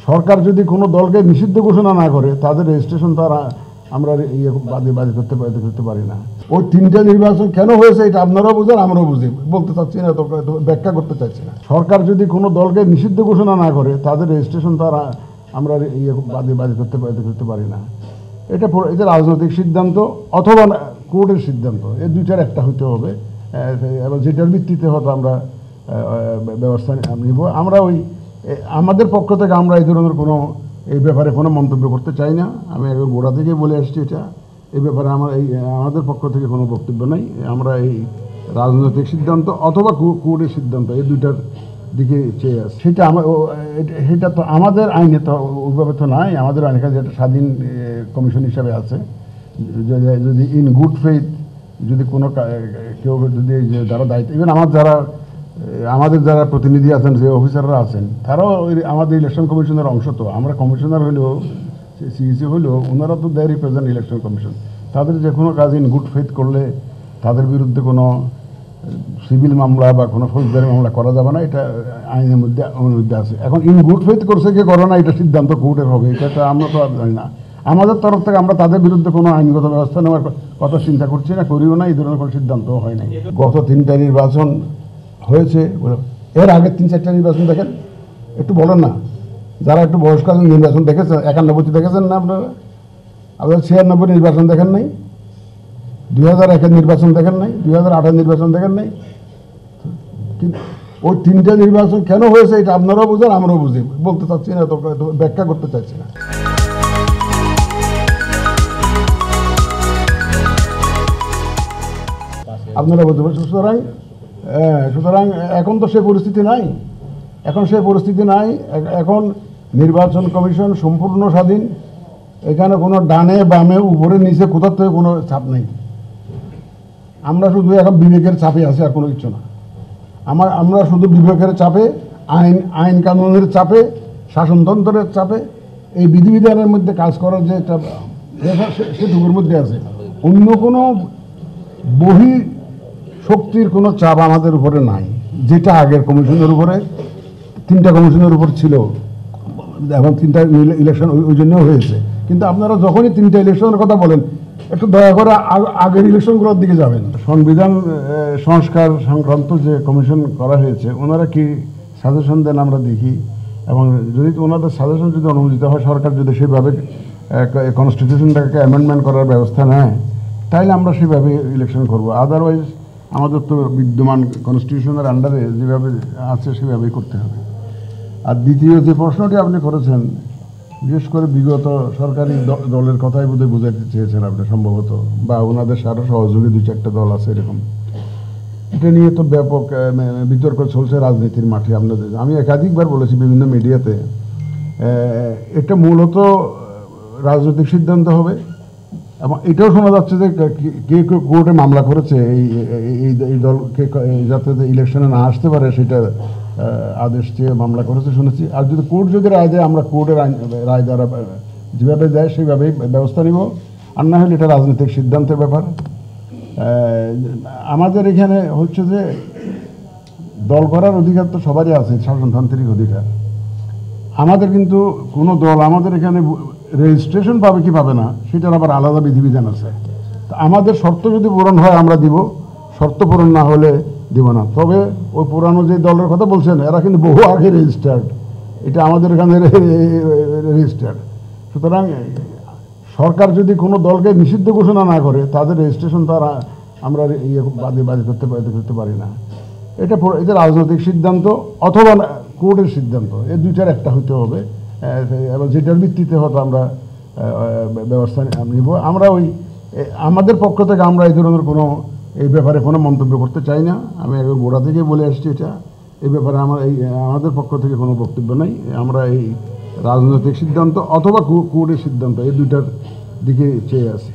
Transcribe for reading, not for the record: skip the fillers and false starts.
সরকার যদি কোনো দলকে নিষিদ্ধ ঘোষণা না করে তাদের রেজিস্ট্রেশন তো আর আমরা বাদে করতে পারি না। ওই তিনটা নির্বাচন কেন হয়েছে এটা আপনারাও বুঝেন, আমরাও বুঝি, বলতে চাচ্ছি না, তো ব্যাখ্যা করতে চাচ্ছি না। সরকার যদি কোনো দলকে নিষিদ্ধ ঘোষণা না করে তাদের রেজিস্ট্রেশন তো আর আমরা বাদে করতে পারি না। এটা রাজনৈতিক সিদ্ধান্ত অথবা কোর্টের সিদ্ধান্ত, এই দুইটার একটা হইতে হবে, এবং যেটার ভিত্তিতে হয়তো আমরা ব্যবস্থা নিব। আমরা আমাদের পক্ষ থেকে আমরা এই ধরনের কোনো এই ব্যাপারে কোনো মন্তব্য করতে চাই না। আমি একবার গোড়া থেকে বলে আসছি, এটা এই ব্যাপারে আমাদের পক্ষ থেকে কোনো বক্তব্য নাই। আমরা এই রাজনৈতিক সিদ্ধান্ত অথবা কোর্টের সিদ্ধান্ত, এই দুইটার দিকে চেয়ে আসছি। সেটা তো আমাদের আইনে তো ওইভাবে তো নাই। আমাদের আইনে যেটা স্বাধীন কমিশন হিসাবে আছে, যদি ইন গুড ফেইথ যদি কোনো কেউ যদি যারা দায়িত্ব, ইভেন আমাদের যারা প্রতিনিধি আছেন, যে অফিসাররা আছেন, তারাও আমাদের ইলেকশন কমিশনের অংশ। তো আমরা কমিশনার হইলেও সিইসি হইলেও ওনারা তো দেয় রিপ্রেজেন্ট ইলেকশন কমিশন। তাদের যে কোনো কাজ ইন গুড ফেইথ করলে তাদের বিরুদ্ধে কোনো সিভিল মামলা বা কোনো ফৌজদারি মামলা করা যাবে না, এটা আইনের মধ্যে আছে। এখন ইন গুড ফেইথ করছে কি করে না, এটা সিদ্ধান্ত কোর্টের হবে, এটা আমরা তো আর জানি না। আমাদের তরফ থেকে আমরা তাদের বিরুদ্ধে কোনো আইনগত ব্যবস্থা নেওয়ার কথা চিন্তা করছি না, করিও না, এই ধরনের কোনো সিদ্ধান্তও হয় নাই। গত 3টা নির্বাচন হয়েছে, এর আগের 3-4টা নির্বাচন দেখেন, একটু বলেন না, যারা একটু বয়স্কালীন নির্বাচন দেখেছেন, 91 দেখেছেন না আপনারা? আপনারা 96 নির্বাচন দেখেন নাই, 2001 নির্বাচন দেখেন নাই, 2008 নির্বাচন দেখেন নাই। কিন্তু ওই 3টা নির্বাচন কেন হয়েছে এটা আপনারাও বুঝেন, আমরাও বুঝি, বলতে চাচ্ছি না, তো ব্যাখ্যা করতে চাচ্ছি না। আপনারা বলতে পারেন। সুতরাং এখন তো সে পরিস্থিতি নাই, এখন নির্বাচন কমিশন সম্পূর্ণ স্বাধীন। এখানে কোনো ডানে বামে উপরে নিচে কোথার থেকে কোনো চাপ নেই। আমরা শুধু এখন বিবেকের চাপে আছি, আর কোনো কিছু না। আমরা শুধু বিবেকের চাপে, আইন কানুনের চাপে, শাসনতন্ত্রের চাপে, এই বিধিবিধানের মধ্যে কাজ করার যে একটা সেটুকুর মধ্যে আছে। অন্য কোনো বহি শক্তির কোনো চাপ আমাদের উপরে নাই, যেটা আগের কমিশনের উপরে, 3টা কমিশনের উপর ছিল, এবং 3টা ইলেকশন ওই জন্য হয়েছে। কিন্তু আপনারা যখনই 3টা ইলেকশনের কথা বলেন, একটু দয়া করে আগের ইলেকশনগুলোর দিকে যাবেন। সংবিধান সংস্কার সংক্রান্ত যে কমিশন করা হয়েছে, ওনারা কি সাজেশন দেন আমরা দেখি, এবং যদি ওনাদের সাজেশন যদি অনুমোদিত হয়, সরকার যদি সেভাবে কনস্টিটিউশনটাকে অ্যামেন্ডমেন্ট করার ব্যবস্থা নেয়, তাইলে আমরা সেভাবে ইলেকশন করব। আদারওয়াইজ আমাদের তো বিদ্যমান কনস্টিটিউশনের আন্ডারে যেভাবে আছে সেভাবেই করতে হবে। আর দ্বিতীয় যে প্রশ্নটি আপনি করেছেন, বিশেষ করে বিগত সরকারি দলের কথাই বোধহয় বোঝাতে চেয়েছেন আপনি সম্ভবত, বা ওনাদের সারা সহযোগী 2-4টা দল আছে এরকম। এটা নিয়ে তো ব্যাপক বিতর্ক চলছে রাজনীতির মাঠে। আমি একাধিকবার বলেছি বিভিন্ন মিডিয়াতে, এটা মূলত রাজনৈতিক সিদ্ধান্ত হবে। এবং এটাও শোনা যাচ্ছে যে কে কোর্টে মামলা করেছে এই দলকে, যাতে ইলেকশনে না আসতে পারে সেটা আদেশ চেয়ে মামলা করেছে শুনেছি। আর যদি কোর্ট যদি রায় দেয়, আমরা কোর্টের রায় দ্বারা যেভাবে দেয় সেইভাবেই ব্যবস্থা নিব, আর না হলে এটা রাজনৈতিক সিদ্ধান্তের ব্যাপার। আমাদের এখানে হচ্ছে যে দল করার অধিকার তো সবারই আছে, শাসনতান্ত্রিক অধিকার। আমাদের কিন্তু কোনো দল আমাদের এখানে রেজিস্ট্রেশন পাবে কি পাবে না, সেটার আবার আলাদা বিধিবিধান আছে। আমাদের শর্ত যদি পূরণ হয় আমরা দিব, শর্ত পূরণ না হলে দিব না। তবে ওই পুরানো যে দলের কথা বলছেন, এরা কিন্তু বহু আগে রেজিস্টার্ড, এটা আমাদের এখানে রেজিস্টার্ড। সুতরাং সরকার যদি কোনো দলকে নিষিদ্ধ ঘোষণা না করে তাদের রেজিস্ট্রেশন তো আর আমরা বাদে করতে পারি না। এটা রাজনৈতিক সিদ্ধান্ত অথবা কোর্টের সিদ্ধান্ত, এই দুইটার একটা হইতে হবে, এবং যেটার ভিত্তিতে হয়তো আমরা ব্যবস্থা নিব। আমরা আমাদের পক্ষ থেকে আমরা এই ধরনের কোনো এই ব্যাপারে কোনো মন্তব্য করতে চাই না। আমি একবার গোড়া থেকে বলে আসছি, এটা এই ব্যাপারে আমাদের পক্ষ থেকে কোনো বক্তব্য নাই। আমরা এই রাজনৈতিক সিদ্ধান্ত অথবা কোর্টের সিদ্ধান্ত, এই দুইটার দিকে চেয়ে আছি।